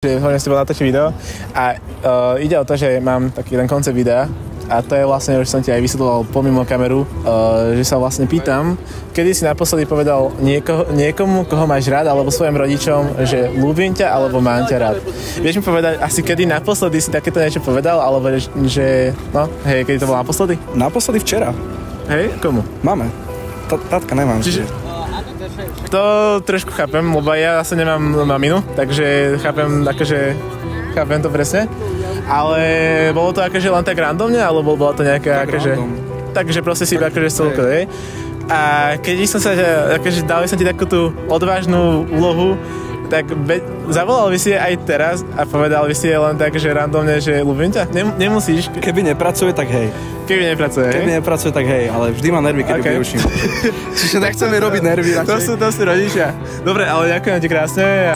Že hodne s tebou natočiť video a ide o to, že mám taký jeden koncept videa a to je vlastne, že som ti aj vysvetloval pomimo kameru, že sa vlastne pýtam, kedy si naposledy povedal niekomu, koho máš rád, alebo svojim rodičom, že ľúbim ťa, alebo mám ťa rád. Vieš mi povedať asi, kedy naposledy si takéto niečo povedal, alebo že, no, hej, kedy to bolo naposledy? Naposledy včera. Hej, komu? Máme. Tátka nemám. Čiže to trošku chápem, lebo ja asi nemám maminu, takže chápem to presne. Ale bolo to akože len tak randomne, alebo bola to nejaká akože... Takže proste si akože celko, hej. A keď som sa, akože dal som ti takú tú odvážnu úlohu, tak zavolal by si aj teraz a povedal by si len tak, že randomne, že ľúbim ťa? Nemusíš. Keby nepracuje, tak hej. Keby nepracuje, tak hej, ale vždy mám nervy, keď vyučím. Čiže nechceme robiť nervy. To sú rodičia. Dobre, ale ďakujem ti krásne.